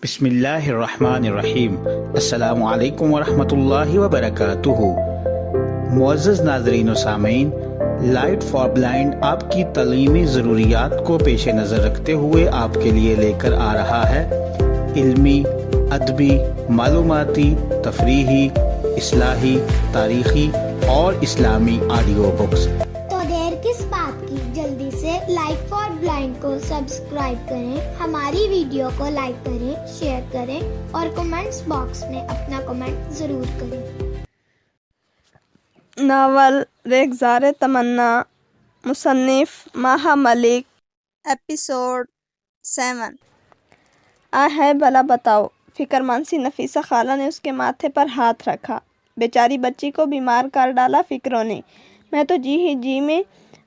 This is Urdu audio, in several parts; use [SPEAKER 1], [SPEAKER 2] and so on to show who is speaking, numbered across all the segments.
[SPEAKER 1] بسم اللہ الرحمن الرحیم۔ السلام علیکم ورحمۃ اللہ وبرکاتہ۔ معزز ناظرین و سامعین، لائٹ فار بلائنڈ آپ کی تعلیمی ضروریات کو پیش نظر رکھتے ہوئے آپ کے لیے لے کر آ رہا ہے علمی، ادبی، معلوماتی، تفریحی، اصلاحی، تاریخی اور اسلامی آڈیو بکس۔
[SPEAKER 2] تو دیر کس بات کی، جلدی سے لائٹ فار بلائنڈ کو سبسکرائب کریں، ہماری ویڈیو کو لائک کریں، شیئر کریں اور کمنٹس باکس میں اپنا کمنٹ ضرور کریں۔
[SPEAKER 3] ناول ریگزار تمنا، مصنف ماہا ملک، ایپیسوڈ 7۔ ہے بھلا بتاؤ، فکر مند سی نفیسہ خالہ نے اس کے ماتھے پر ہاتھ رکھا۔ بیچاری بچی کو بیمار کر ڈالا فکروں نے۔ میں تو جی ہی جی میں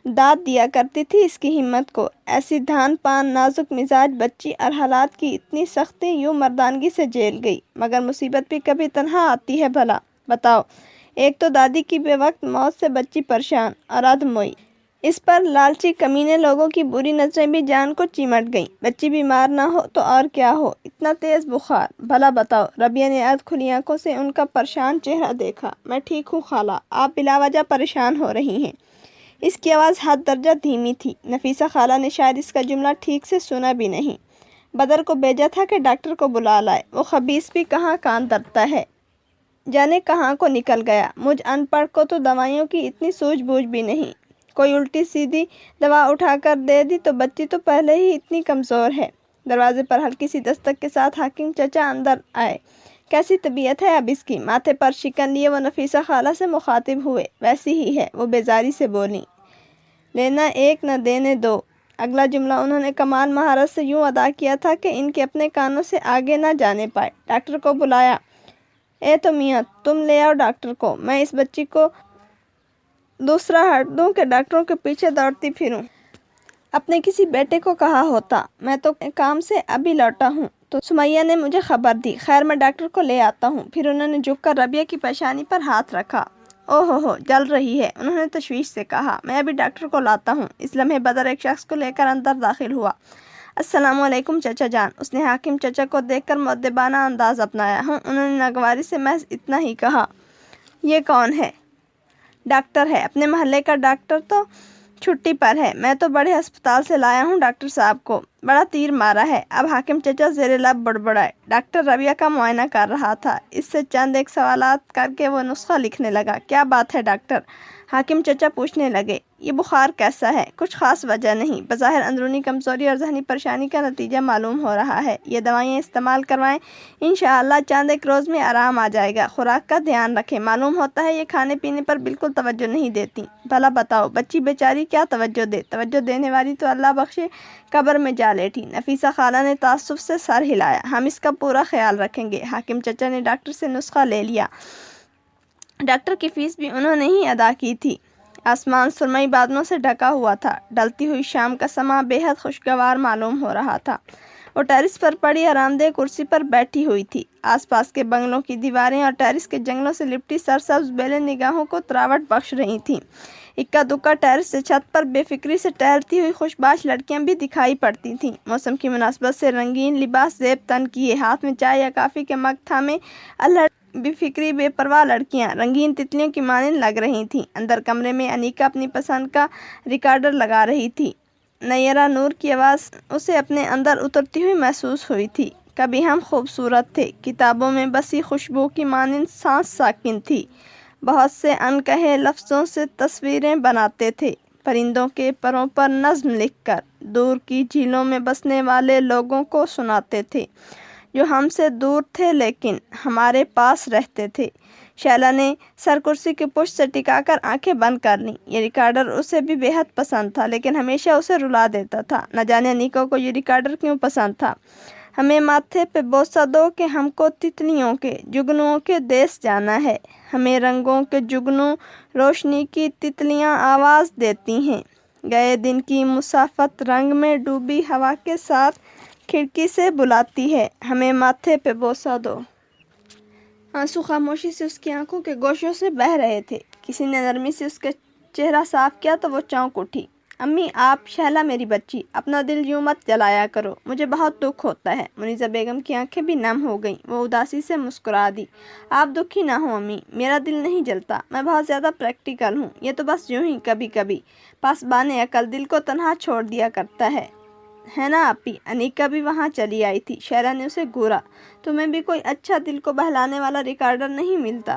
[SPEAKER 3] داد دیا کرتی تھی اس کی ہمت کو۔ ایسی دھان پان نازک مزاج بچی اور حالات کی اتنی سختی یوں مردانگی سے جھیل گئی، مگر مصیبت بھی کبھی تنہا آتی ہے بھلا بتاؤ۔ ایک تو دادی کی بے وقت موت سے بچی پریشان اور ادھموئی، اس پر لالچی کمینے لوگوں کی بری نظریں بھی جان کو چمٹ گئیں۔ بچی بیمار نہ ہو تو اور کیا ہو، اتنا تیز بخار، بھلا بتاؤ۔ ربیہ نے ادھ کھلی آنکھوں سے ان کا پریشان چہرہ دیکھا۔ میں ٹھیک ہوں خالہ، آپ بلا وجہ پریشان ہو رہی ہیں۔ اس کی آواز حد درجہ دھیمی تھی۔ نفیسہ خالہ نے شاید اس کا جملہ ٹھیک سے سنا بھی نہیں۔ بدر کو بھیجا تھا کہ ڈاکٹر کو بلا لائے، وہ خبیث بھی کہاں کان دھرتا ہے، جانے کہاں کو نکل گیا۔ مجھ ان پڑھ کو تو دوائیوں کی اتنی سوجھ بوجھ بھی نہیں، کوئی الٹی سیدھی دوا اٹھا کر دے دی تو بچی تو پہلے ہی اتنی کمزور ہے۔ دروازے پر ہلکی سی دستک کے ساتھ حاکم چچا اندر آئے۔ کیسی طبیعت ہے اب اس کی؟ ماتھے پر شکن لیے وہ نفیسہ خالہ سے مخاطب ہوئے۔ ویسی ہی ہے، وہ بیزاری سے بولیں۔ لینا ایک نہ دینے دو۔ اگلا جملہ انہوں نے کمال مہارت سے یوں ادا کیا تھا کہ ان کے اپنے کانوں سے آگے نہ جانے پائے۔ ڈاکٹر کو بلایا۔ اے تو میاں، تم لے آؤ ڈاکٹر کو، میں اس بچی کو دوسرا ہٹ دوں کہ ڈاکٹروں کے پیچھے دوڑتی پھروں۔ اپنے کسی بیٹے کو کہا ہوتا، میں تو کام سے ابھی لوٹا ہوں تو سمیہ نے مجھے خبر دی۔ خیر میں ڈاکٹر کو لے آتا ہوں۔ پھر انہوں نے جھک کر ربیہ کی پیشانی پر ہاتھ رکھا۔ او ہو جل رہی ہے، انہوں نے تشویش سے کہا۔ میں ابھی ڈاکٹر کو لاتا ہوں۔ اس لمحے بدر ایک شخص کو لے کر اندر داخل ہوا۔ السلام علیکم چچا جان۔ اس نے حاکم چچا کو دیکھ کر مؤدبانہ انداز اپنایا۔ انہوں نے ناگواری سے محض اتنا ہی کہا۔ یہ کون ہے؟ ڈاکٹر ہے، اپنے محلے کا ڈاکٹر تو چھٹی پر ہے، میں تو بڑے ہسپتال سے لایا ہوں ڈاکٹر صاحب کو، بڑا تیر مارا ہے۔ اب حاکم چچا زیر لب بڑبڑائے۔ ڈاکٹر ربیہ کا معائنہ کر رہا تھا، اس سے چند ایک سوالات کر کے وہ نسخہ لکھنے لگا۔ کیا بات ہے ڈاکٹر؟ حاکم چچا پوچھنے لگے۔ یہ بخار کیسا ہے؟ کچھ خاص وجہ نہیں، بظاہر اندرونی کمزوری اور ذہنی پریشانی کا نتیجہ معلوم ہو رہا ہے۔ یہ دوائیں استعمال کروائیں، انشاءاللہ چند ایک روز میں آرام آ جائے گا۔ خوراک کا دھیان رکھیں، معلوم ہوتا ہے یہ کھانے پینے پر بالکل توجہ نہیں دیتی۔ بھلا بتاؤ بچی بیچاری کیا توجہ دے، توجہ دینے والی تو اللہ بخشے قبر میں جا لیٹی۔ نفیسہ خالہ نے تعصب سے سر ہلایا۔ ہم اس کا پورا خیال رکھیں گے۔ حاکم چچا نے ڈاکٹر سے نسخہ لے لیا۔ ڈاکٹر کی فیس بھی انہوں نے ہی ادا کی تھی۔ آسمان سرمئی بادلوں سے ڈھکا ہوا تھا۔ ڈلتی ہوئی شام کا سماں بے حد خوشگوار معلوم ہو رہا تھا۔ وہ ٹیرس پر پڑی آرام دہ کرسی پر بیٹھی ہوئی تھی۔ آس پاس کے بنگلوں کی دیواریں اور ٹیرس کے جنگلوں سے لپٹی سرسبز بیلیں نگاہوں کو تراوٹ بخش رہی تھیں۔ اکا دکا ٹیرس سے چھت پر بے فکری سے ٹہلتی ہوئی خوش باش لڑکیاں بھی دکھائی پڑتی تھیں۔ موسم کی مناسبت سے رنگین لباس زیب تن کیے، ہاتھ میں چائے یا کافی کے مگ تھامے اللہ بے فکری بے پرواہ لڑکیاں رنگین تتلیوں کی مانند لگ رہی تھیں۔ اندر کمرے میں انیکا اپنی پسند کا ریکارڈر لگا رہی تھی۔ نیرہ نور کی آواز اسے اپنے اندر اترتی ہوئی محسوس ہوئی تھی۔ کبھی ہم خوبصورت تھے، کتابوں میں بسی خوشبو کی مانند سانس ساکن تھی، بہت سے انکہے لفظوں سے تصویریں بناتے تھے، پرندوں کے پروں پر نظم لکھ کر دور کی جھیلوں میں بسنے والے لوگوں کو سناتے تھے جو ہم سے دور تھے لیکن ہمارے پاس رہتے تھے۔ شیلا نے سر کرسی کی پشت سے ٹکا کر آنکھیں بند کر لیں۔ یہ ریکارڈر اسے بھی بے حد پسند تھا، لیکن ہمیشہ اسے رلا دیتا تھا۔ نہ جانے انیکا کو یہ ریکارڈر کیوں پسند تھا۔ ہمیں ماتھے پہ بوسہ دو کہ ہم کو تتلیوں کے جگنوؤں کے دیس جانا ہے، ہمیں رنگوں کے جگنوں روشنی کی تتلیاں آواز دیتی ہیں، گئے دن کی مسافت رنگ میں ڈوبی ہوا کے ساتھ کھڑکی سے بلاتی ہے، ہمیں ماتھے پہ بوسہ دو۔ آنسو خاموشی سے اس کی آنکھوں کے گوشوں سے بہہ رہے تھے۔ کسی نے نرمی سے اس کا چہرہ صاف کیا تو وہ چونک اٹھی۔ امی آپ شہلا میری بچی اپنا دل یوں مت جلایا کرو، مجھے بہت دکھ ہوتا ہے۔ منیزہ بیگم کی آنکھیں بھی نم ہو گئیں، وہ اداسی سے مسکرا دی۔ آپ دکھی نہ ہوں امی، میرا دل نہیں جلتا، میں بہت زیادہ پریکٹیکل ہوں، یہ تو بس یوں ہی کبھی کبھی پاسبان عقل دل کو تنہا چھوڑ دیا کرتا ہے نا آپی؟ انیکا بھی وہاں چلی آئی تھی۔ شہلا نے اسے گھورا۔ تمہیں بھی کوئی اچھا دل کو بہلانے والا ریکارڈر نہیں ملتا؟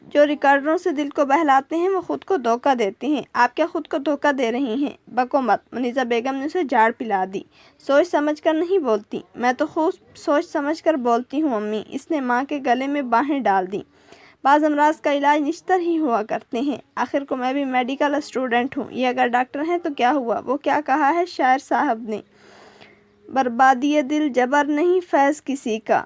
[SPEAKER 3] جو ریکارڈروں سے دل کو بہلاتے ہیں وہ خود کو دھوکہ دیتے ہیں۔ آپ کیا خود کو دھوکہ دے رہی ہیں؟ بکو مت۔ منیزہ بیگم نے اسے جھاڑ پلا دی۔ سوچ سمجھ کر نہیں بولتی؟ میں تو خوب سوچ سمجھ کر بولتی ہوں امی۔ اس نے ماں کے گلے میں باہیں ڈال دیں۔ بعض امراض کا علاج نشتر ہی ہوا کرتے ہیں۔ آخر کو میں بھی میڈیکل اسٹوڈنٹ ہوں، یہ اگر ڈاکٹر ہیں تو کیا ہوا؟ وہ کیا کہا ہے شاعر صاحب نے؟ بربادی دل جبر نہیں فیض کسی کا۔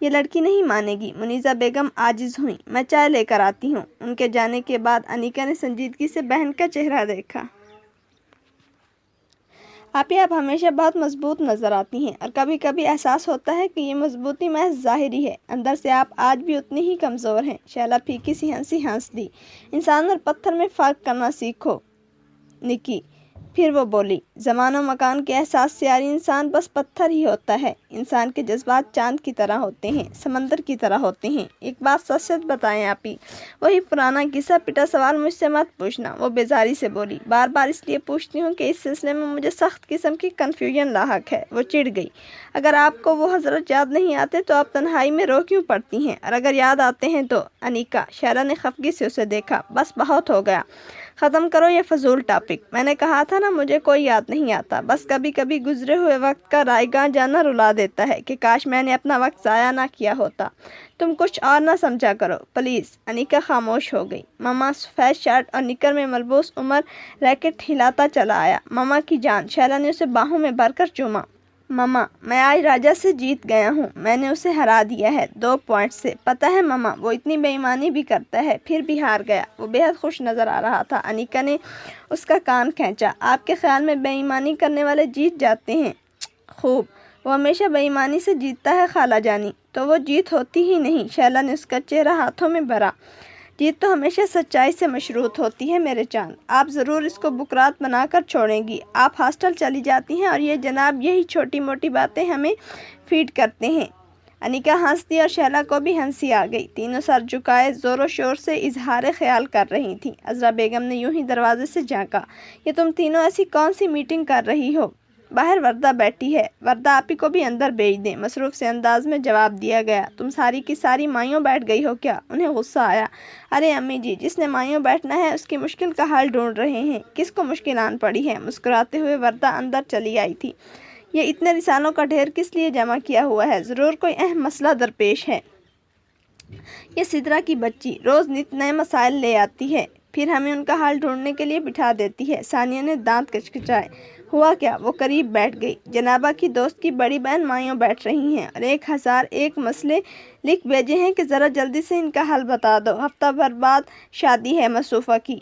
[SPEAKER 3] یہ لڑکی نہیں مانے گی۔ منیزہ بیگم عاجز ہوئیں۔ میں چائے لے کر آتی ہوں۔ ان کے جانے کے بعد انیکا نے سنجیدگی سے بہن کا چہرہ دیکھا۔ آپ ہمیشہ بہت مضبوط نظر آتی ہیں، اور کبھی کبھی احساس ہوتا ہے کہ یہ مضبوطی محض ظاہری ہے، اندر سے آپ آج بھی اتنی ہی کمزور ہیں۔ شہلا پھیکی سی ہنسی ہنس دی۔ انسان اور پتھر میں فرق کرنا سیکھو نکی۔ پھر وہ بولی، زمان و مکان کے احساس سے یاری انسان بس پتھر ہی ہوتا ہے۔ انسان کے جذبات چاند کی طرح ہوتے ہیں، سمندر کی طرح ہوتے ہیں۔ ایک بات سچ سچ بتائیں آپی، وہی پرانا گھسا پٹا سوال مجھ سے مت پوچھنا، وہ بیزاری سے بولی۔ بار بار اس لیے پوچھتی ہوں کہ اس سلسلے میں مجھے سخت قسم کی کنفیوژن لاحق ہے۔ وہ چڑ گئی۔ اگر آپ کو وہ حضرت یاد نہیں آتے تو آپ تنہائی میں رو کیوں پڑتی ہیں؟ اور اگر یاد آتے ہیں تو انیکا، شہلا نے خفگی سے اسے دیکھا۔ بس بہت ہو گیا، ختم کرو یہ فضول ٹاپک۔ میں نے کہا تھا نا مجھے کوئی یاد نہیں آتا، بس کبھی کبھی گزرے ہوئے وقت کا رائیگاں جانا رلا دیتا ہے کہ کاش میں نے اپنا وقت ضائع نہ کیا ہوتا۔ تم کچھ اور نہ سمجھا کرو پلیز۔ انیکا خاموش ہو گئی۔ ماما سفید شرٹ اور نکر میں ملبوس عمر ریکٹ ہلاتا چلا آیا۔ ماما کی جان۔ شہلا نے اسے باہوں میں بھر کر چوما۔ ماما میں آج راجا سے جیت گیا ہوں، میں نے اسے ہرا دیا ہے 2 پوائنٹ سے۔ پتہ ہے ماما وہ اتنی بے ایمانی بھی کرتا ہے، پھر بھی ہار گیا۔ وہ بے حد خوش نظر آ رہا تھا۔ انیکا نے اس کا کان کھینچا۔ آپ کے خیال میں بے ایمانی کرنے والے جیت جاتے ہیں؟ خوب، وہ ہمیشہ بے ایمانی سے جیتتا ہے خالہ جانی۔ تو وہ جیت ہوتی ہی نہیں۔ شہلا نے اس کا چہرہ ہاتھوں میں بھرا۔ جیت تو ہمیشہ سچائی سے مشروط ہوتی ہے میرے چاند۔ آپ ضرور اس کو بکرات بنا کر چھوڑیں گی۔ آپ ہاسٹل چلی جاتی ہیں اور یہ جناب یہی چھوٹی موٹی باتیں ہمیں فیڈ کرتے ہیں۔ انیکا ہنس دی اور شہلا کو بھی ہنسی آ گئی۔ تینوں سر جھکائے زور و شور سے اظہار خیال کر رہی تھیں۔ عذرا بیگم نے یوں ہی دروازے سے جھانکا۔ یہ تم تینوں ایسی کون سی میٹنگ کر رہی ہو؟ باہر وردہ بیٹھی ہے، وردہ آپی کو بھی اندر بھیج دیں، مصروف سے انداز میں جواب دیا گیا۔ تم ساری کی ساری مائیوں بیٹھ گئی ہو کیا؟ انہیں غصہ آیا۔ ارے امی جی، جس نے مائیوں بیٹھنا ہے اس کی مشکل کا حل ڈھونڈ رہے ہیں، کس کو مشکل آن پڑی ہے؟ مسکراتے ہوئے وردہ اندر چلی آئی تھی۔ یہ اتنے رسالوں کا ڈھیر کس لیے جمع کیا ہوا ہے؟ ضرور کوئی اہم مسئلہ درپیش ہے۔ یہ سدرا کی بچی روز نت نئے مسائل لے آتی ہے، پھر ہمیں ان کا حل ڈھونڈنے کے لیے بٹھا دیتی ہے۔ ثانیہ نے دانت کچکچائے۔ ہوا کیا؟ وہ قریب بیٹھ گئی۔ جنابہ کی دوست کی بڑی بہن مائیوں بیٹھ رہی ہیں اور 1001 مسئلے لکھ بھیجے ہیں کہ ذرا جلدی سے ان کا حل بتا دو، ہفتہ بھر بعد شادی ہے مصطفیٰ کی۔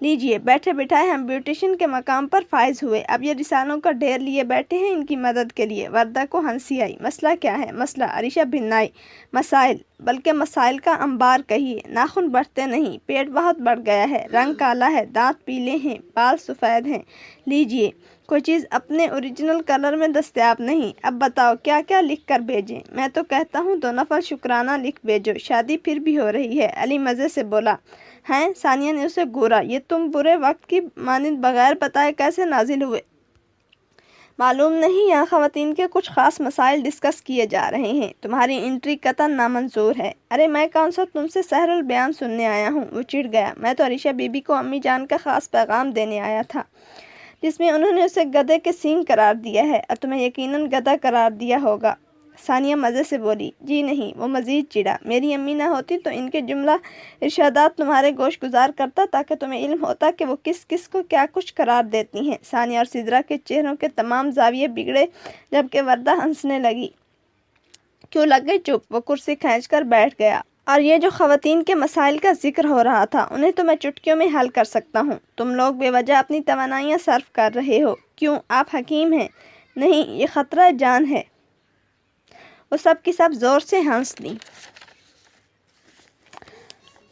[SPEAKER 3] لیجئے، بیٹھے بٹھائے ہم بیوٹیشن کے مقام پر فائز ہوئے، اب یہ رسالوں کا ڈھیر لیے بیٹھے ہیں ان کی مدد کے لیے۔ وردہ کو ہنسی آئی۔ مسئلہ کیا ہے؟ مسئلہ؟ عریشہ بھنائی۔ مسائل، بلکہ مسائل کا انبار کہیے۔ ناخن بڑھتے نہیں، پیٹ بہت بڑھ گیا ہے، رنگ کالا ہے، دانت پیلے ہیں، بال سفید ہیں۔ لیجئے، کوئی چیز اپنے اوریجنل کلر میں دستیاب نہیں۔ اب بتاؤ کیا کیا لکھ کر بھیجیں؟ میں تو کہتا ہوں 2 نفل شکرانہ لکھ بھیجو، شادی پھر بھی ہو رہی ہے۔ علی مزے سے بولا۔ ہیں؟ ثانیہ نے اسے گھورا۔ یہ تم برے وقت کی مانند بغیر بتائے کیسے نازل ہوئے؟ معلوم نہیں، یہاں خواتین کے کچھ خاص مسائل ڈسکس کیے جا رہے ہیں، تمہاری انٹری قطعاً نامنظور ہے۔ ارے میں کون سا تم سے سحر البیان سننے آیا ہوں؟ وہ چڑ گیا۔ میں تو عریشہ بی بی کو امی جان کا خاص پیغام دینے آیا تھا، جس میں انہوں نے اسے گدھے کے سینگ قرار دیا ہے، اور تمہیں یقیناً گدھا قرار دیا ہوگا۔ ثانیہ مزے سے بولی۔ جی نہیں۔ وہ مزید چڑا۔ میری امی نہ ہوتی تو ان کے جملہ ارشادات تمہارے گوش گزار کرتا تاکہ تمہیں علم ہوتا کہ وہ کس کس کو کیا کچھ قرار دیتی ہیں۔ ثانیہ اور سدرا کے چہروں کے تمام زاویے بگڑے، جبکہ وردہ ہنسنے لگی۔ کیوں لگ گئی چپ؟ وہ کرسی کھینچ کر بیٹھ گیا۔ اور یہ جو خواتین کے مسائل کا ذکر ہو رہا تھا، انہیں تو میں چٹکیوں میں حل کر سکتا ہوں۔ تم لوگ بے وجہ اپنی توانائیاں صرف کر رہے ہو۔ کیوں؟ آپ حکیم ہیں؟ نہیں، یہ خطرہ جان ہے۔ وہ سب کی سب زور سے ہنس دیں۔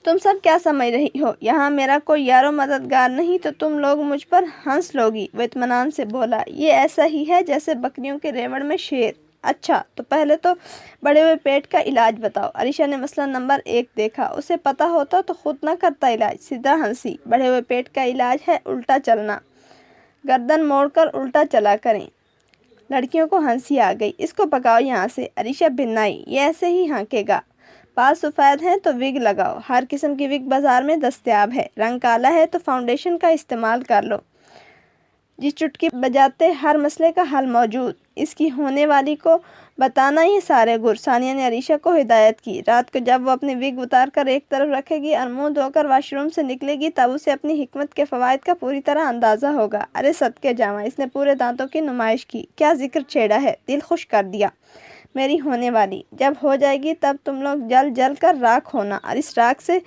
[SPEAKER 3] تم سب کیا سمجھ رہی ہو؟ یہاں میرا کوئی یار و مددگار نہیں تو تم لوگ مجھ پر ہنس لوگی، وہ اطمینان سے بولا۔ یہ ایسا ہی ہے جیسے بکریوں کے ریوڑ میں شیر۔ اچھا تو پہلے تو بڑے ہوئے پیٹ کا علاج بتاؤ۔ عریشہ نے مسئلہ نمبر 1 دیکھا۔ اسے پتہ ہوتا تو خود نہ کرتا علاج، سیدھا ہنسی۔ بڑے ہوئے پیٹ کا علاج ہے الٹا چلنا، گردن موڑ کر الٹا چلا کریں۔ لڑکیوں کو ہنسی آ گئی۔ اس کو پکاؤ یہاں سے۔ عریشہ بھنائی، یہ ایسے ہی ہانکے گا۔ بال سفید ہیں تو وگ لگاؤ، ہر قسم کی وگ بازار میں دستیاب ہے۔ رنگ کالا ہے تو فاؤنڈیشن کا استعمال کر لو، جس چٹکی بجاتے ہر مسئلے کا حل موجود۔ اس کی ہونے والی کو بتانا یہ سارے گر۔ ثانیہ نے عریشہ کو ہدایت کی۔ رات کو جب وہ اپنی وگ اتار کر ایک طرف رکھے گی اور منہ دھو کر واش روم سے نکلے گی تب اسے اپنی حکمت کے فوائد کا پوری طرح اندازہ ہوگا۔ ارے صدقے جاواں، اس نے پورے دانتوں کی نمائش کی۔ کیا ذکر چھیڑا ہے، دل خوش کر دیا۔ میری ہونے والی جب ہو جائے گی تب تم لوگ جل جل کر راکھ ہونا اور اس راکھ سے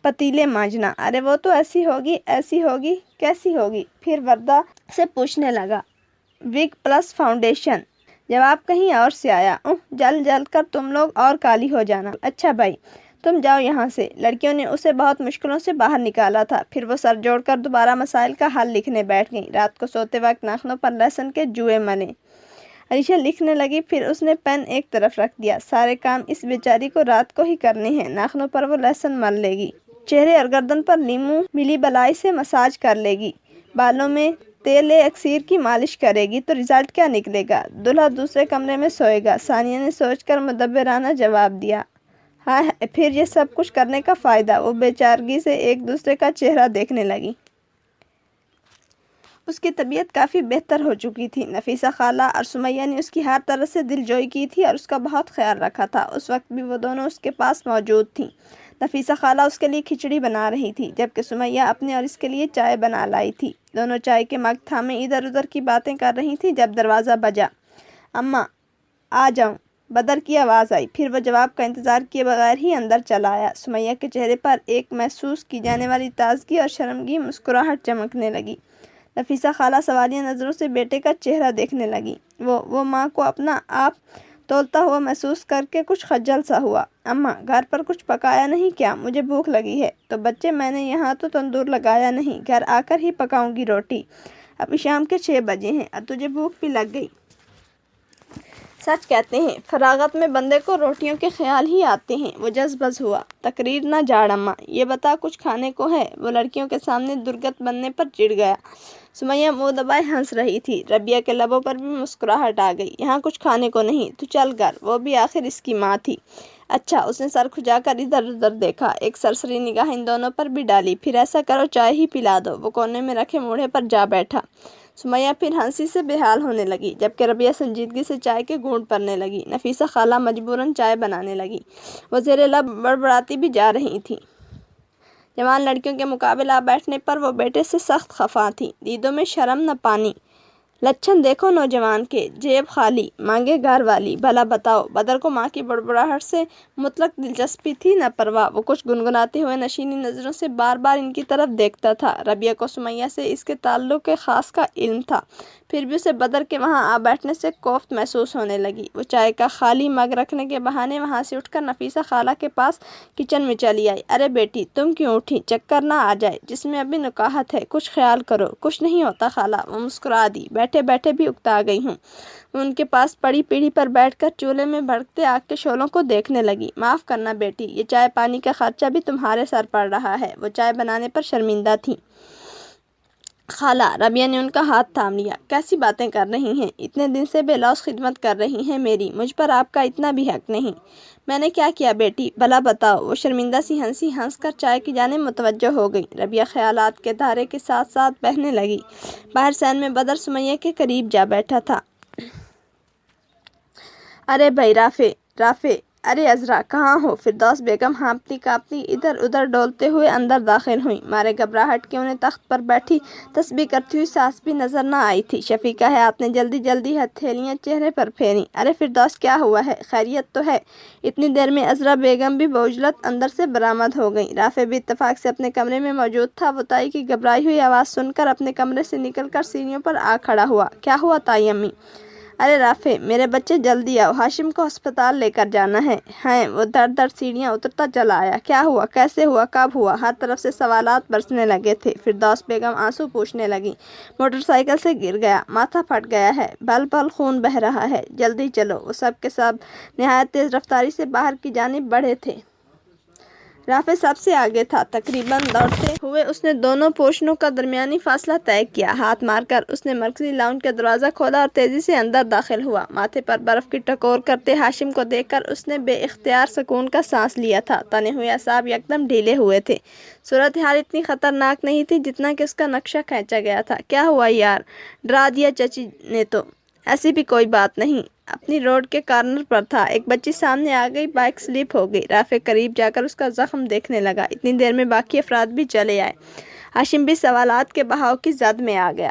[SPEAKER 3] پتیلے مانجنا۔ ارے وہ تو ایسی ہوگی، کیسی ہوگی؟ پھر وردہ سے پوچھنے لگا، وگ پلس فاؤنڈیشن؟ جواب کہیں اور سے آیا، جل جل کر تم لوگ اور کالی ہو جانا۔ اچھا بھائی تم جاؤ یہاں سے۔ لڑکیوں نے اسے بہت مشکلوں سے باہر نکالا تھا۔ پھر وہ سر جوڑ کر دوبارہ مسائل کا حل لکھنے بیٹھ گئیں۔ رات کو سوتے وقت ناخنوں پر لہسن کے جوئے ملیں۔ عریشہ لکھنے لگی، پھر اس نے پین ایک طرف رکھ دیا۔ سارے کام اس بیچاری کو رات کو ہی کرنے ہیں۔ ناخنوں پر وہ لہسن مل لے گی، چہرے اور گردن پر لیموں ملی بلائی سے مساج کر لے گی، بالوں میں تیل اکسیر کی مالش کرے گی تو رزلٹ کیا نکلے گا؟ دلہا دوسرے کمرے میں سوئے گا۔ ثانیہ نے سوچ کر مدبرانہ جواب دیا۔ ہاں پھر یہ سب کچھ کرنے کا فائدہ؟ وہ بے چارگی سے ایک دوسرے کا چہرہ دیکھنے لگی۔ اس کی طبیعت کافی بہتر ہو چکی تھی۔ نفیسہ خالہ اور سمیہ نے اس کی ہر طرح سے دل جوئی کی تھی اور اس کا بہت خیال رکھا تھا۔ اس وقت بھی وہ دونوں اس کے پاس موجود تھیں۔ نفیسہ خالہ اس کے لیے کھچڑی بنا رہی تھی جبکہ سمیہ اپنے اور اس کے لیے چائے بنا لائی تھی۔ دونوں چائے کے مگ تھامے ادھر ادھر کی باتیں کر رہی تھیں جب دروازہ بجا۔ اماں آ جاؤں، بدر کی آواز آئی۔ پھر وہ جواب کا انتظار کیے بغیر ہی اندر چلا آیا۔ سمیہ کے چہرے پر ایک محسوس کی جانے والی تازگی اور شرمگی مسکراہٹ چمکنے لگی۔ نفیسہ خالہ سوالیہ نظروں سے بیٹے کا چہرہ دیکھنے لگی۔ وہ ماں کو اپنا آپ تولتا ہوا محسوس کر کے کچھ خجل سا ہوا۔ اماں گھر پر کچھ پکایا نہیں کیا؟ مجھے بھوک لگی ہے۔ تو بچے میں نے یہاں تو تندور لگایا نہیں، گھر آ کر ہی پکاؤں گی روٹی۔ ابھی شام کے 6 بجے ہیں اور تجھے بھوک بھی لگ گئی۔ سچ کہتے ہیں فراغت میں بندے کو روٹیوں کے خیال ہی آتے ہیں۔ وہ جذبز ہوا۔ تقریر نہ جاڑ اماں، یہ بتا کچھ کھانے کو ہے؟ وہ لڑکیوں کے سامنے درگت بننے پر چڑ گیا۔ سمیہ منہ دبائے ہنس رہی تھی۔ ربیہ کے لبوں پر بھی مسکراہٹ آ گئی۔ یہاں کچھ کھانے کو نہیں، تو چل گھر۔ وہ بھی آخر اس کی ماں تھی۔ اچھا، اس نے سر کھجا کر ادھر ادھر دیکھا، ایک سرسری نگاہ ان دونوں پر بھی ڈالی۔ پھر ایسا کرو چائے ہی پلا دو۔ وہ کونے میں رکھے موڑھے پر جا بیٹھا۔ سمیہ پھر ہنسی سے بے حال ہونے لگی جبکہ ربیہ سنجیدگی سے چائے کے گھونٹ بھرنے لگی۔ نفیسہ خالہ مجبوراً چائے بنانے لگی۔ وہ زیر لب بڑبڑاتی بھی جا رہی تھیں۔ جوان لڑکیوں کے مقابل آ بیٹھنے پر وہ بیٹے سے سخت خفا تھیں۔ دیدوں میں شرم نہ پانی۔ لچھن دیکھو نوجوان کے، جیب خالی، مانگے گھر والی۔ بھلا بتاؤ، بدر کو ماں کی بڑبڑاہٹ سے مطلق دلچسپی تھی نہ پرواہ۔ وہ کچھ گنگناتے ہوئے نشیلی نظروں سے بار بار ان کی طرف دیکھتا تھا۔ ربیہ کو سمیہ سے اس کے تعلق خاص کا علم تھا، پھر بھی اسے بدر کے وہاں آ بیٹھنے سے کوفت محسوس ہونے لگی۔ وہ چائے کا خالی مگ رکھنے کے بہانے وہاں سے اٹھ کر نفیسہ خالہ کے پاس کچن میں چلی آئی۔ ارے بیٹی تم کیوں اٹھی؟ چکر نہ آ جائے، جسم میں ابھی نکاہت ہے، کچھ خیال کرو۔ کچھ نہیں ہوتا خالہ، وہ مسکرا دی۔ بیٹھے بیٹھے بھی اکتا گئی ہوں۔ وہ ان کے پاس پڑی پیڑھی پر بیٹھ کر چولہے میں بھڑکتے آگ کے شعلوں کو دیکھنے لگی۔ معاف کرنا بیٹی، یہ چائے پانی کا خرچہ بھی تمہارے سر پڑ رہا ہے۔ وہ چائے بنانے پر شرمندہ تھیں۔ خالہ، ربیہ نے ان کا ہاتھ تھام لیا۔ کیسی باتیں کر رہی ہیں؟ اتنے دن سے بے لوث خدمت کر رہی ہیں میری، مجھ پر آپ کا اتنا بھی حق نہیں۔ میں نے کیا کیا بیٹی؟ بھلا بتاؤ۔ وہ شرمندہ سی ہنس کر چائے کی جانب متوجہ ہو گئی۔ ربیہ خیالات کے دھارے کے ساتھ ساتھ بہنے لگی۔ باہر سین میں بدر سمیہ کے قریب جا بیٹھا تھا۔ ارے بھائی رافع، ارے عذرا کہاں ہو؟ فردوس بیگم ہانپتی کانپتی ادھر ادھر ڈولتے ہوئے اندر داخل ہوئیں۔ مارے گھبراہٹ کے انہیں تخت پر بیٹھی تسبیح کرتی ہوئی ساس بھی نظر نہ آئی تھی۔ شفیقہ حیات نے جلدی جلدی ہتھیلیاں چہرے پر پھیریں۔ ارے فردوس کیا ہوا ہے؟ خیریت تو ہے؟ اتنی دیر میں عذرا بیگم بھی بعجلت اندر سے برآمد ہو گئیں۔ رافع بھی اتفاق سے اپنے کمرے میں موجود تھا۔ وہ تائی کی گھبرائی ہوئی آواز سن کر اپنے کمرے سے نکل کر سیڑھیوں پر آ کھڑا ہوا۔ کیا ہوا تائی امی؟ ارے رافع، میرے بچے جلدی آؤ، ہاشم کو ہسپتال لے کر جانا ہے۔ وہ در سیڑھیاں اترتا چلا آیا۔ کیا ہوا؟ کیسے ہوا؟ کب ہوا؟ ہر طرف سے سوالات برسنے لگے تھے۔ فردوس بیگم آنسو پوچھنے لگی۔ موٹر سائیکل سے گر گیا، ماتھا پھٹ گیا ہے، پل پل خون بہہ رہا ہے، جلدی چلو۔ وہ سب کے سب نہایت تیز رفتاری سے باہر کی جانب بڑھے تھے۔ رافع سب سے آگے تھا۔ تقریباً دوڑتے ہوئے اس نے دونوں پوشنوں کا درمیانی فاصلہ طے کیا۔ ہاتھ مار کر اس نے مرکزی لاؤنج کا دروازہ کھولا اور تیزی سے اندر داخل ہوا۔ ماتھے پر برف کی ٹکور کرتے ہاشم کو دیکھ کر اس نے بے اختیار سکون کا سانس لیا تھا۔ تنے ہوئے اعصاب یکدم ڈھیلے ہوئے تھے۔ صورتحال اتنی خطرناک نہیں تھی جتنا کہ اس کا نقشہ کھینچا گیا تھا۔ کیا ہوا یار؟ ڈرا دیا چچی نے تو۔ ایسی بھی کوئی بات نہیں، اپنی روڈ کے کارنر پر تھا، ایک بچی سامنے آ گئی، بائک سلپ ہو گئی۔ رافع قریب جا کر اس کا زخم دیکھنے لگا۔ اتنی دیر میں باقی افراد بھی چلے آئے۔ ہاشم بھی سوالات کے بہاؤ کی زد میں آ گیا۔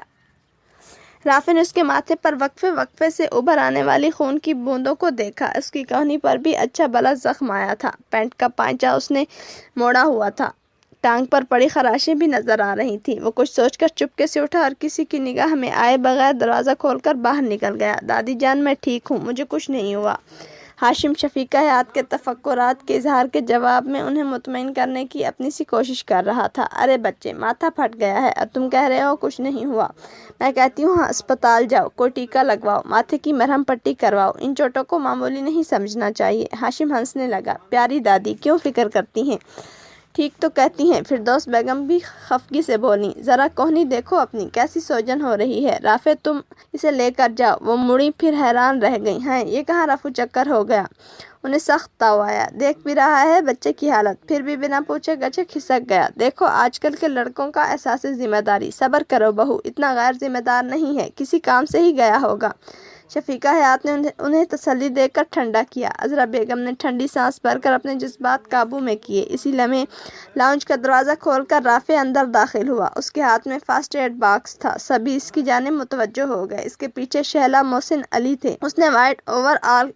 [SPEAKER 3] رافع نے اس کے ماتھے پر وقفے سے ابھر آنے والی خون کی بوندوں کو دیکھا۔ اس کی کہنی پر بھی اچھا بھلا زخم آیا تھا۔ پینٹ کا پائچہ اس نے موڑا ہوا تھا۔ ٹانگ پر پڑی خراشیں بھی نظر آ رہی تھیں۔ وہ کچھ سوچ کر چپکے سے اٹھا اور کسی کی نگاہ میں آئے بغیر دروازہ کھول کر باہر نکل گیا۔ دادی جان، میں ٹھیک ہوں، مجھے کچھ نہیں ہوا۔ ہاشم شفیقہ حیات کے تفکرات کے اظہار کے جواب میں انہیں مطمئن کرنے کی اپنی سی کوشش کر رہا تھا۔ ارے بچے، ماتھا پھٹ گیا ہے اور تم کہہ رہے ہو کچھ نہیں ہوا۔ میں کہتی ہوں ہسپتال جاؤ، کوئی ٹیکا لگواؤ، ماتھے کی مرہم پٹی کرواؤ، ان چوٹوں کو معمولی نہیں سمجھنا چاہیے۔ ہاشم ہنسنے لگا۔ پیاری دادی، کیوں فکر کرتی ہیں؟ ٹھیک تو کہتی ہیں۔ فردوس بیگم بھی خفگی سے بولی۔ ذرا کوہنی دیکھو اپنی، کیسی سوجن ہو رہی ہے۔ رافع، تم اسے لے کر جاؤ۔ وہ مڑی پھر حیران رہ گئی۔ یہ کہاں رفو چکر ہو گیا؟ انہیں سخت تاؤ آیا۔ دیکھ بھی رہا ہے بچے کی حالت، پھر بھی بنا پوچھے گچھے کھسک گیا۔ دیکھو آج کل کے لڑکوں کا احساس ذمہ داری۔ صبر کرو بہو، اتنا غیر ذمہ دار نہیں ہے، کسی کام سے ہی گیا ہوگا۔ شفیقہ حیات نے انہیں تسلی دے کر ٹھنڈا کیا۔ عذرا بیگم نے ٹھنڈی سانس بھر کر اپنے جذبات قابو میں کیے۔ اسی لمحے لاؤنج کا دروازہ کھول کر رافع اندر داخل ہوا۔ اس کے ہاتھ میں فرسٹ ایڈ باکس تھا۔ سبھی اس کی جانب متوجہ ہو گئے۔ اس کے پیچھے شہلا محسن علی تھے۔ اس نے وائٹ اوور آل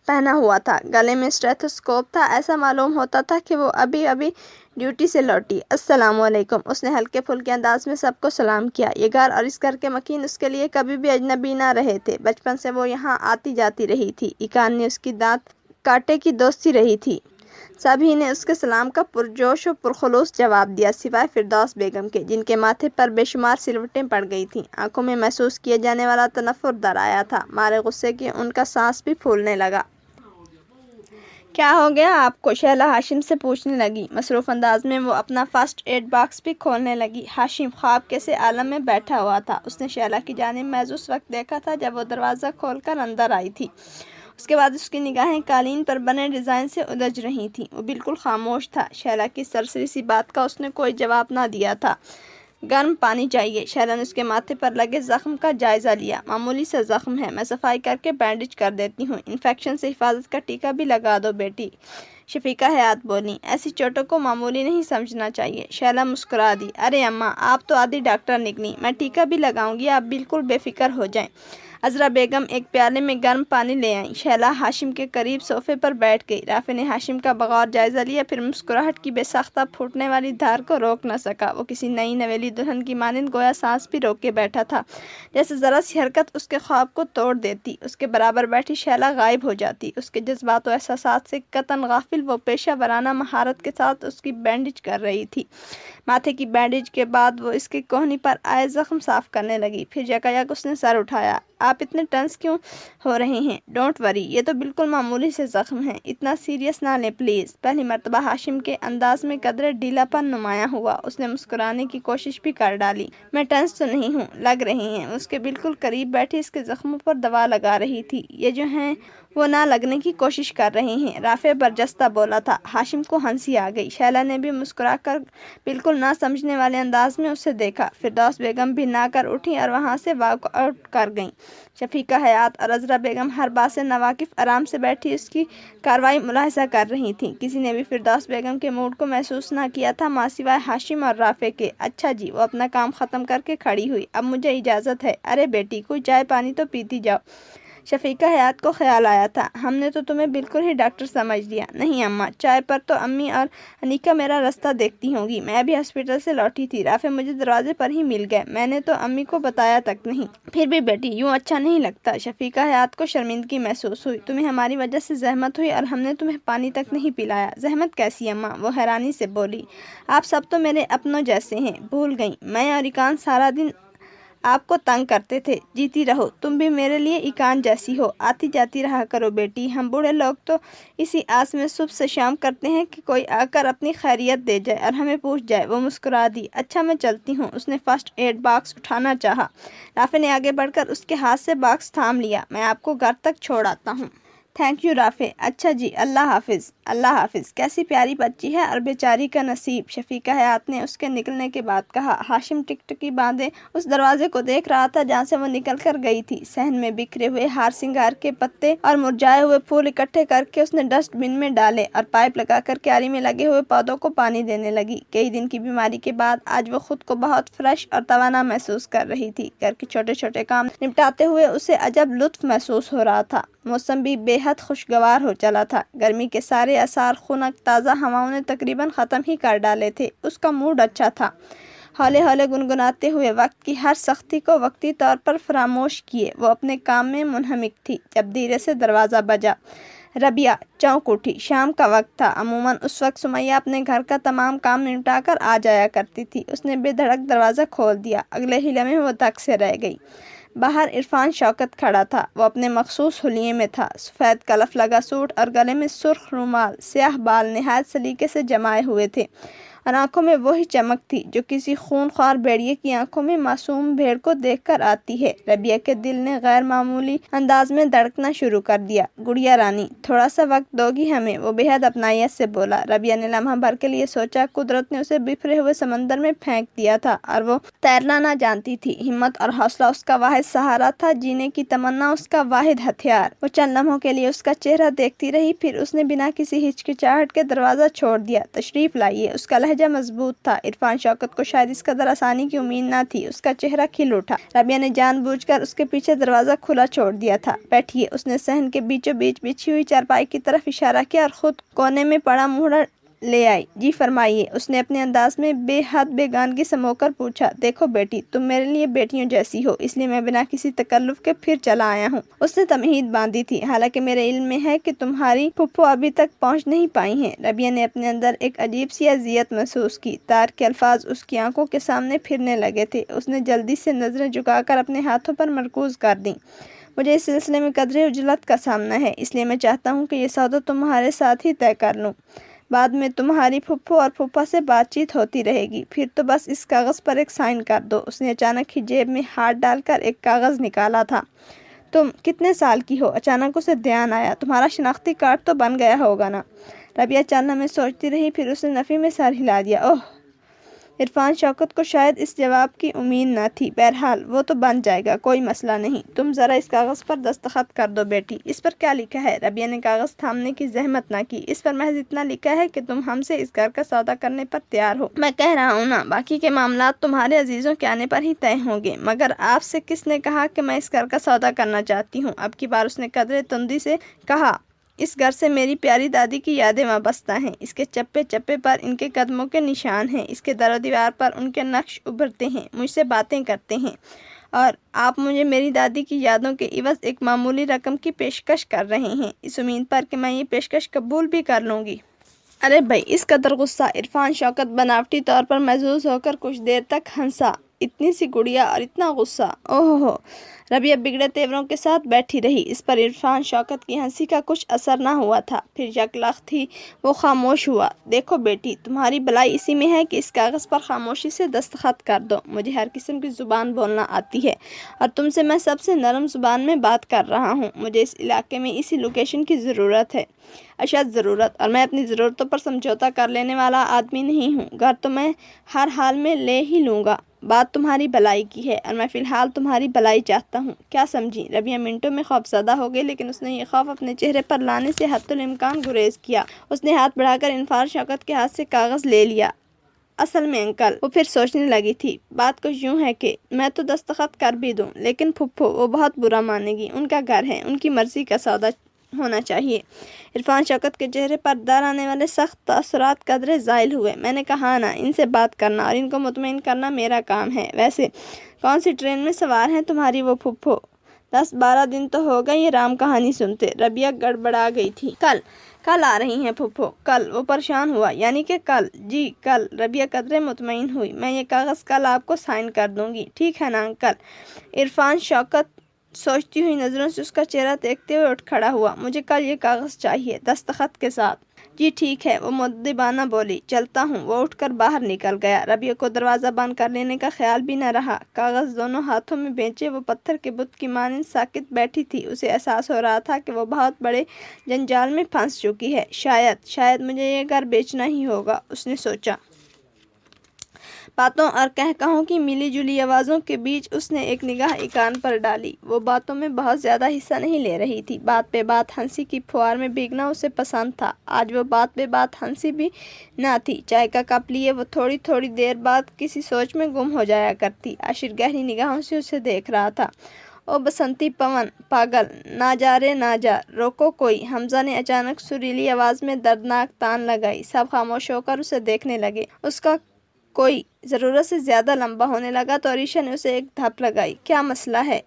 [SPEAKER 3] پہنا ہوا تھا، گلے میں اسٹیتھوسکوپ تھا۔ ایسا معلوم ہوتا تھا کہ وہ ابھی ڈیوٹی سے لوٹی۔ السلام علیکم، اس نے ہلکے پھلکے انداز میں سب کو سلام کیا۔ یہ گھر اور اس گھر کے مکین اس کے لیے کبھی بھی اجنبی نہ رہے تھے۔ بچپن سے وہ یہاں آتی جاتی رہی تھی۔ ایقان نے اس کی دانت کاٹے کی دوستی رہی تھی۔ سبھی نے اس کے سلام کا پرجوش و پرخلوص جواب دیا، سوائے فردوس بیگم کے، جن کے ماتھے پر بے شمار سلوٹیں پڑ گئی تھیں۔ آنکھوں میں محسوس کیے جانے والا تنفر در آیا تھا۔ مارے غصے کے ان کا سانس بھی پھولنے لگا۔ کیا ہو گیا آپ کو؟ شہلا ہاشم سے پوچھنے لگی۔ مصروف انداز میں وہ اپنا فرسٹ ایڈ باکس بھی کھولنے لگی۔ ہاشم خواب کے سے عالم میں بیٹھا ہوا تھا۔ اس نے شہلا کی جانب محض اس وقت دیکھا تھا جب وہ دروازہ کھول کر اندر آئی تھی۔ اس کے بعد اس کی نگاہیں قالین پر بنے ڈیزائن سے الجھ رہی تھیں۔ وہ بالکل خاموش تھا۔ شہلا کی سرسری سی بات کا اس نے کوئی جواب نہ دیا تھا۔ گرم پانی چاہیے۔ شہلا نے اس کے ماتھے پر لگے زخم کا جائزہ لیا۔ معمولی سا زخم ہے، میں صفائی کر کے بینڈیج کر دیتی ہوں۔ انفیکشن سے حفاظت کا ٹیکا بھی لگا دو بیٹی، شفیقہ حیات بولی۔ ایسی چوٹوں کو معمولی نہیں سمجھنا چاہیے۔ شہلا مسکرا دی۔ ارے اماں، آپ تو آدھی ڈاکٹر نکلی، میں ٹیکا بھی لگاؤں گی، آپ بالکل بے فکر ہو جائیں۔ عذرا بیگم ایک پیالے میں گرم پانی لے آئیں۔ شہلا ہاشم کے قریب صوفے پر بیٹھ گئی۔ رافع نے ہاشم کا بغور جائزہ لیا، پھر مسکراہٹ کی بے ساختہ پھوٹنے والی دھار کو روک نہ سکا۔ وہ کسی نئی نویلی دلہن کی مانند گویا سانس بھی روک کے بیٹھا تھا، جیسے ذرا سی حرکت اس کے خواب کو توڑ دیتی۔ اس کے برابر بیٹھی شہلا غائب ہو جاتی۔ اس کے جذبات و احساسات سے قطعاً غافل وہ پیشہ ورانہ مہارت کے ساتھ اس کی بینڈیج کر رہی تھی۔ ماتھے کی بینڈیج کے بعد وہ اس کی کوہنی پر آئے زخم صاف کرنے لگی۔ پھر یکایک اس نے سر اٹھایا۔ آپ اتنے ٹنس کیوں ہو رہے ہیں؟ ڈونٹ وری، یہ تو بالکل معمولی سے زخم ہیں، اتنا سیریس نہ لیں پلیز۔ پہلی مرتبہ ہاشم کے انداز میں قدرے ڈھیلا پن نمایاں ہوا۔ اس نے مسکرانے کی کوشش بھی کر ڈالی۔ میں ٹنس تو نہیں ہوں، لگ رہی ہیں۔ اس کے بالکل قریب بیٹھی اس کے زخموں پر دوا لگا رہی تھی۔ یہ جو ہیں وہ نہ لگنے کی کوشش کر رہے ہیں، رافع برجستہ بولا تھا۔ ہاشم کو ہنسی آ گئی۔ شہلا نے بھی مسکرا کر بالکل نہ سمجھنے والے انداز میں اسے دیکھا۔ فردوس بیگم بھی نہ کر اٹھی اور وہاں سے واک آؤٹ کر گئیں۔ شفیقہ حیات اور عذرا بیگم ہر بات سے ناواقف آرام سے بیٹھی اس کی کارروائی ملاحظہ کر رہی تھیں۔ کسی نے بھی فردوس بیگم کے موڈ کو محسوس نہ کیا تھا، ماں سوائے ہاشم اور رافع کے۔ اچھا جی، وہ اپنا کام ختم کر کے کھڑی ہوئی۔ اب مجھے اجازت ہے۔ ارے بیٹی، کوئی چائے پانی تو پیتی جاؤ۔ شفیقہ حیات کو خیال آیا تھا، ہم نے تو تمہیں بالکل ہی ڈاکٹر سمجھ لیا۔ نہیں اماں، چائے پر تو امی اور انیکا میرا رستہ دیکھتی ہوں گی۔ میں بھی ہاسپٹل سے لوٹی تھی، رافع مجھے دروازے پر ہی مل گئے، میں نے تو امی کو بتایا تک نہیں۔ پھر بھی بیٹی یوں اچھا نہیں لگتا۔ شفیقہ حیات کو شرمندگی محسوس ہوئی۔ تمہیں ہماری وجہ سے زحمت ہوئی اور ہم نے تمہیں پانی تک نہیں پلایا۔ زحمت کیسی اماں؟ وہ حیرانی سے بولی۔ آپ سب تو میرے اپنوں جیسے ہیں، بھول گئیں؟ میں اور اکان سارا دن آپ کو تنگ کرتے تھے۔ جیتی رہو، تم بھی میرے لیے اکان جیسی ہو، آتی جاتی رہا کرو بیٹی۔ ہم بوڑھے لوگ تو اسی آس میں صبح سے شام کرتے ہیں کہ کوئی آ کر اپنی خیریت دے جائے اور ہمیں پوچھ جائے۔ وہ مسکرا دی۔ اچھا میں چلتی ہوں۔ اس نے فرسٹ ایڈ باکس اٹھانا چاہا، رافع نے آگے بڑھ کر اس کے ہاتھ سے باکس تھام لیا۔ میں آپ کو گھر تک چھوڑ آتا ہوں۔ تھینک یو رافع۔ اچھا جی، اللہ حافظ۔ اللہ حافظ۔ کیسی پیاری بچی ہے اور بیچاری کا نصیب، شفیقہ حیات نے اس کے نکلنے کے بعد کہا۔ ہاشم ٹکٹکی باندھے اس دروازے کو دیکھ رہا تھا جہاں سے وہ نکل کر گئی تھی۔ صحن میں بکھرے ہوئے ہار سنگار کے پتے اور مرجھائے ہوئے پھول اکٹھے کر کے اس نے ڈسٹ بن میں ڈالے اور پائپ لگا کر کیاری میں لگے ہوئے پودوں کو پانی دینے لگی۔ کئی دن کی بیماری کے بعد آج وہ خود کو بہت فریش اور توانا محسوس کر رہی تھی۔ گھر کے چھوٹے چھوٹے کام نپٹاتے ہوئے اسے عجب لطف محسوس ہو رہا تھا۔ موسم بھی بے حد خوشگوار ہو چلا تھا۔ گرمی کے سارے آثار خنک تازہ ہواؤں نے تقریباً ختم ہی کر ڈالے تھے۔ اس کا موڈ اچھا تھا۔ ہولے ہولے گنگناتے ہوئے وقت کی ہر سختی کو وقتی طور پر فراموش کیے وہ اپنے کام میں منہمک تھی۔ جب دھیرے سے دروازہ بجا، ربیہ چونک اٹھی۔ شام کا وقت تھا۔ عموماً اس وقت سمیہ اپنے گھر کا تمام کام نمٹا کر آ جایا کرتی تھی۔ اس نے بے دھڑک دروازہ کھول دیا۔ اگلے ہی لمحے وہ دک سے رہ گئی۔ باہر عرفان شوکت کھڑا تھا۔ وہ اپنے مخصوص حلیے میں تھا، سفید کلف لگا سوٹ اور گلے میں سرخ رومال، سیاہ بال نہایت سلیقے سے جمائے ہوئے تھے اور آنکھوں میں وہی چمک تھی جو کسی خون خوار بھیڑیے کی آنکھوں میں معصوم بھیڑ کو دیکھ کر آتی ہے۔ ربیہ کے دل نے غیر معمولی انداز میں دھڑکنا شروع کر دیا۔ گڑیا رانی، تھوڑا سا وقت دو گی ہمیں؟ وہ بے حد اپنائیت سے بولا۔ ربیہ نے لمحہ بھر کے لیے سوچا قدرت نے اسے بفرے ہوئے سمندر میں پھینک دیا تھا اور وہ تیرنا نہ جانتی تھی۔ ہمت اور حوصلہ اس کا واحد سہارا تھا، جینے کی تمنا اس کا واحد ہتھیار۔ وہ چند لمحوں کے لیے اس کا چہرہ دیکھتی رہی، پھر اس نے بنا کسی ہچکچاہٹ کے دروازہ چھوڑ دیا۔ تشریف لائیے۔ اس کا لہجہ مضبوط تھا۔ عرفان شوکت کو شاید اس قدر آسانی کی امید نہ تھی۔ اس کا چہرہ کھل اٹھا۔ ربیہ نے جان بوجھ کر اس کے پیچھے دروازہ کھلا چھوڑ دیا تھا۔ بیٹھیے۔ اس نے صحن کے بیچوں بیچ بچھی ہوئی چارپائی کی طرف اشارہ کیا اور خود کونے میں پڑا موہڑا لے آئی۔ جی فرمائیے۔ اس نے اپنے انداز میں بے حد بیگانگی سمو کر پوچھا۔ دیکھو بیٹی، تم میرے لیے بیٹیوں جیسی ہو، اس لیے میں بنا کسی تکلف کے پھر چلا آیا ہوں۔ اس نے تمہید باندھی تھی۔ حالانکہ میرے علم میں ہے کہ تمہاری پھپھو ابھی تک پہنچ نہیں پائی ہیں۔ ربیہ نے اپنے اندر ایک عجیب سی اذیت محسوس کی۔ تار کے الفاظ اس کی آنکھوں کے سامنے پھرنے لگے تھے۔ اس نے جلدی سے نظریں جھکا کر اپنے ہاتھوں پر مرکوز کر دیں۔ مجھے اس سلسلے میں قدرے عجلت کا سامنا ہے، اس لیے میں چاہتا ہوں کہ یہ سودا تمہارے ساتھ ہی طے کر لوں۔ بعد میں تمہاری پھپھو اور پھوپھا سے بات چیت ہوتی رہے گی، پھر تو بس اس کاغذ پر ایک سائن کر دو۔ اس نے اچانک ہی جیب میں ہاتھ ڈال کر ایک کاغذ نکالا تھا۔ تم کتنے سال کی ہو؟ اچانک اسے دھیان آیا۔ تمہارا شناختی کارڈ تو بن گیا ہوگا نا؟ ربیہ چند لمحے سوچتی رہی، پھر اس نے نفی میں سر ہلا دیا۔ اوہ! عرفان شوکت کو شاید اس جواب کی امید نہ تھی۔ بہرحال وہ تو بن جائے گا، کوئی مسئلہ نہیں۔ تم ذرا اس کاغذ پر دستخط کر دو بیٹی۔ اس پر کیا لکھا ہے؟ ربیہ نے کاغذ تھامنے کی زحمت نہ کی۔ اس پر محض اتنا لکھا ہے کہ تم ہم سے اس گھر کا سودا کرنے پر تیار ہو۔ میں کہہ رہا ہوں نا، باقی کے معاملات تمہارے عزیزوں کے آنے پر ہی طے ہوں گے۔ مگر آپ سے کس نے کہا کہ میں اس گھر کا سودا کرنا چاہتی ہوں؟ اب کی بار اس نے قدرے تندی سے کہا۔ اس گھر سے میری پیاری دادی کی یادیں وابستہ ہیں۔ اس کے چپے چپے پر ان کے قدموں کے نشان ہیں۔ اس کے در و دیوار پر ان کے نقش ابھرتے ہیں، مجھ سے باتیں کرتے ہیں، اور آپ مجھے میری دادی کی یادوں کے عوض ایک معمولی رقم کی پیشکش کر رہے ہیں، اس امید پر کہ میں یہ پیشکش قبول بھی کر لوں گی۔ ارے بھائی، اس قدر غصہ؟ عرفان شوکت بناوٹی طور پر محظوظ ہو کر کچھ دیر تک ہنسا۔ اتنی سی گڑیا اور اتنا غصہ! اوہ ہو! ربیہ بگڑے تیوروں کے ساتھ بیٹھی رہی۔ اس پر عرفان شوکت کی ہنسی کا کچھ اثر نہ ہوا تھا۔ پھر یکلخت ہی وہ خاموش ہوا۔ دیکھو بیٹی، تمہاری بھلائی اسی میں ہے کہ اس کاغذ پر خاموشی سے دستخط کر دو۔ مجھے ہر قسم کی زبان بولنا آتی ہے اور تم سے میں سب سے نرم زبان میں بات کر رہا ہوں۔ مجھے اس علاقے میں اسی لوکیشن کی ضرورت ہے، اشد ضرورت، اور میں اپنی ضرورتوں پر سمجھوتا کر لینے والا آدمی نہیں ہوں۔ گھر تو میں ہر حال میں لے ہی لوں گا۔ بات تمہاری بھلائی کی ہے اور میں فی الحال تمہاری بھلائی چاہتا ہوں، کیا سمجھی؟ ربیہ منٹوں میں خوف زدہ ہو گئی، لیکن اس نے یہ خوف اپنے چہرے پر لانے سے حتی الامکان گریز کیا۔ اس نے ہاتھ بڑھا کر عرفان شوکت کے ہاتھ سے کاغذ لے لیا۔ اصل میں انکل، وہ پھر سوچنے لگی تھی، بات کچھ یوں ہے کہ میں تو دستخط کر بھی دوں لیکن پھپھو وہ بہت برا مانے گی، ان کا گھر ہے، ان کی مرضی کا سودا ہونا چاہیے۔ عرفان شوکت کے چہرے پر در آنے والے سخت تاثرات قدرے زائل ہوئے۔ میں نے کہا نا، ان سے بات کرنا اور ان کو مطمئن کرنا میرا کام ہے۔ ویسے کون سی ٹرین میں سوار ہیں تمہاری وہ پھپھو؟ 10-12 دن تو ہو گئے یہ رام کہانی سنتے۔ ربیہ گڑبڑا گئی تھی۔ کل آ رہی ہیں پھپھو؟ کل؟ وہ پریشان ہوا۔ یعنی کہ کل؟ جی کل۔ ربیہ قدرے مطمئن ہوئی۔ میں یہ کاغذ کل آپ کو سائن کر دوں گی، ٹھیک ہے نا انکل؟ عرفان شوکت سوچتی ہوئی نظروں سے اس کا چہرہ دیکھتے ہوئے اٹھ کھڑا ہوا۔ مجھے کل یہ کاغذ چاہیے، دستخط کے ساتھ۔ جی ٹھیک ہے، وہ مؤدبانہ بولی۔ چلتا ہوں۔ وہ اٹھ کر باہر نکل گیا۔ ربیہ کو دروازہ بند کر لینے کا خیال بھی نہ رہا۔ کاغذ دونوں ہاتھوں میں بھیجے وہ پتھر کے بت کی مانند ساکت بیٹھی تھی۔ اسے احساس ہو رہا تھا کہ وہ بہت بڑے جنجال میں پھنس چکی ہے۔ شاید مجھے یہ گھر بیچنا ہی ہوگا، اس نے سوچا۔ باتوں اور کہکہوں کی ملی جلی آوازوں کے بیچ اس نے ایک نگاہ ایکان پر ڈالی۔ وہ باتوں میں بہت زیادہ حصہ نہیں لے رہی تھی۔ بات پہ بات ہنسی کی پھوار میں بھیگنا اسے پسند تھا۔ آج وہ بات پہ بات ہنسی بھی نہ تھی۔ چائے کا کپ لیے وہ تھوڑی دیر بعد کسی سوچ میں گم ہو جایا کرتی۔ عاشر گہری نگاہوں سے اسے دیکھ رہا تھا۔ او بسنتی پون، پاگل، نہ جا رے نہ جا، روکو کوئی۔ حمزہ نے اچانک سریلی آواز میں دردناک تان لگائی۔ سب خاموش ہو کر اسے دیکھنے لگے۔ اس کا کوئی ضرورت سے زیادہ لمبا ہونے لگا تو عریشہ نے اسے ایک دھپ لگائی۔ کیا مسئلہ ہے؟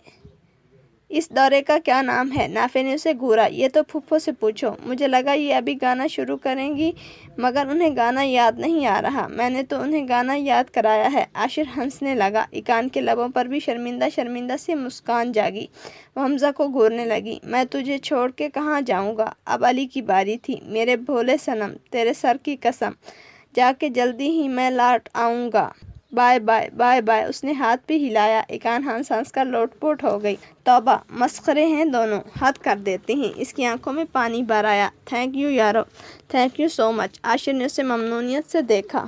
[SPEAKER 3] اس دورے کا کیا نام ہے؟ نافع نے اسے گھورا۔ یہ تو پھپھو سے پوچھو۔ مجھے لگا یہ ابھی گانا شروع کریں گی مگر انہیں گانا یاد نہیں آ رہا۔ میں نے تو انہیں گانا یاد کرایا ہے۔ عاشر ہنسنے لگا۔ ایکان کے لبوں پر بھی شرمندہ سی مسکان جاگی۔ وہ حمزہ کو گھورنے لگی۔ میں تجھے چھوڑ کے کہاں جاؤں گا؟ اب علی کی باری تھی۔ میرے بھولے صنم، تیرے سر کی قسم، جا کے جلدی ہی میں لوٹ آؤں گا۔ Bye bye bye bye. اس نے ہاتھ بھی ہلایا۔ ایکان ہنس کر لوٹ پوٹ ہو گئی۔ توبہ، مسخرے ہیں دونوں، حد کر دیتے ہیں۔ اس کی آنکھوں میں پانی بھر آیا۔ تھینک یو یارو، تھینک یو سو مچ۔ عاشر نے اسے ممنونیت سے دیکھا۔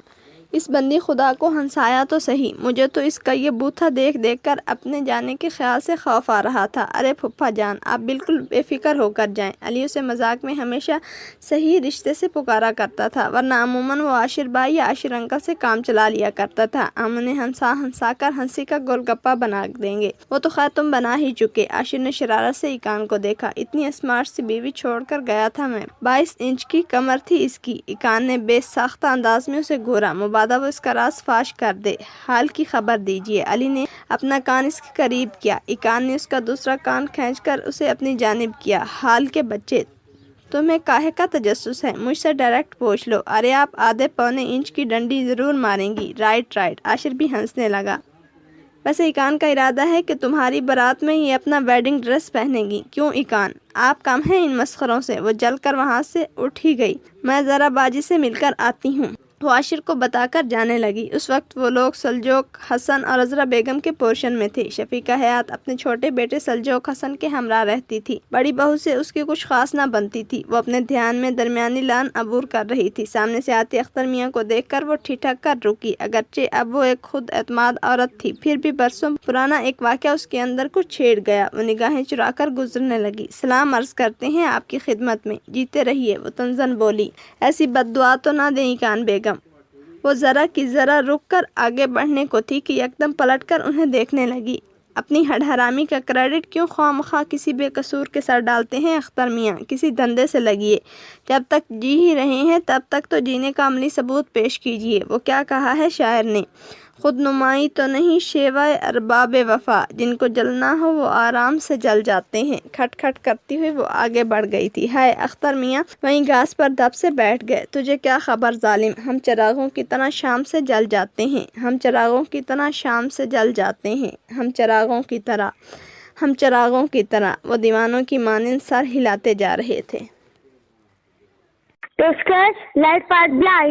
[SPEAKER 3] اس بندی خدا کو ہنسایا تو صحیح، مجھے تو اس کا یہ بوتھا دیکھ کر اپنے جانے کے خیال سے خوف آ رہا تھا۔ ارے پھپھا جان، آپ بالکل بے فکر ہو کر جائیں۔ علی اسے مذاق میں ہمیشہ صحیح رشتے سے پکارا کرتا تھا، ورنہ عموماً وہ عاشر بھائی یا عاشر انکل سے کام چلا لیا کرتا تھا۔ ہم انہیں ہنسا کر ہنسی کا گول گپا بنا دیں گے۔ وہ تو خیر تم بنا ہی چکے۔ عاشر نے شرارت سے ایکان کو دیکھا۔ اتنی اسمارٹ سی بیوی چھوڑ کر گیا تھا میں۔ 22 انچ کی کمر تھی اس کی۔ ایکان نے بے ساختہ انداز میں اسے گھورا۔ وہ اس کا راز فاش کر دے، حال کی خبر دیجیے۔ علی نے اپنا کان اس کے قریب کیا۔ ایکان نے اس کا دوسرا کان کھینچ کر اسے اپنی جانب کیا۔ حال کے بچے، تمہیں کاہے کا تجسس ہے؟ مجھ سے ڈائریکٹ پوچھ لو۔ ارے آپ آدھے پونے انچ کی ڈنڈی ضرور ماریں گی۔ رائٹ۔ عاشر بھی ہنسنے لگا۔ ویسے ایکان کا ارادہ ہے کہ تمہاری بارات میں یہ اپنا ویڈنگ ڈریس پہنے گی۔ کیوں ایکان، آپ کم ہیں ان مسخروں سے؟ وہ جل کر وہاں سے اٹھ ہی گئی۔ میں ذرا باجی سے مل کر آتی ہوں، وہ عاشر کو بتا کر جانے لگی۔ اس وقت وہ لوگ سلجوق حسن اور عذرا بیگم کے پورشن میں تھے۔ شفیقہ حیات اپنے چھوٹے بیٹے سلجوق حسن کے ہمراہ رہتی تھی۔ بڑی بہو سے اس کی کچھ خاص نہ بنتی تھی۔ وہ اپنے دھیان میں درمیانی لان عبور کر رہی تھی۔ سامنے سے آتے اختر میاں کو دیکھ کر وہ ٹھٹک کر رکی۔ اگرچہ اب وہ ایک خود اعتماد عورت تھی، پھر بھی برسوں پرانا ایک واقعہ اس کے اندر کچھ چھیڑ گیا۔ وہ نگاہیں چرا کر گزرنے لگی۔ سلام عرض کرتے ہیں آپ کی خدمت میں، جیتے رہیے، وہ طنزاً بولی۔ ایسی بد دعا تو نہ دیں ایکان بیگم۔ وہ ذرا کی ذرا رک کر آگے بڑھنے کو تھی کہ یکدم پلٹ کر انہیں دیکھنے لگی۔ اپنی ہڈ حرامی کا کریڈٹ کیوں خواہ مخواہ کسی بے قصور کے سر ڈالتے ہیں اختر میاں؟ کسی دھندے سے لگیے، جب تک جی ہی رہے ہیں تب تک تو جینے کا عملی ثبوت پیش کیجیے۔ وہ کیا کہا ہے شاعر نے؟ خود نمائی تو نہیں شیوائے ارباب وفا، جن کو جلنا ہو وہ آرام سے جل جاتے ہیں۔ کھٹ کھٹ کرتی ہوئی وہ آگے بڑھ گئی تھی۔ ہائے اختر میاں وہیں گھاس پر دب سے بیٹھ گئے۔ تجھے کیا خبر ظالم، ہم چراغوں کی طرح شام سے جل جاتے ہیں، ہم چراغوں کی طرح شام سے جل جاتے ہیں، ہم چراغوں کی طرح، ہم چراغوں کی طرح۔ وہ دیوانوں کی مانند سر ہلاتے جا رہے تھے۔
[SPEAKER 2] Light for blind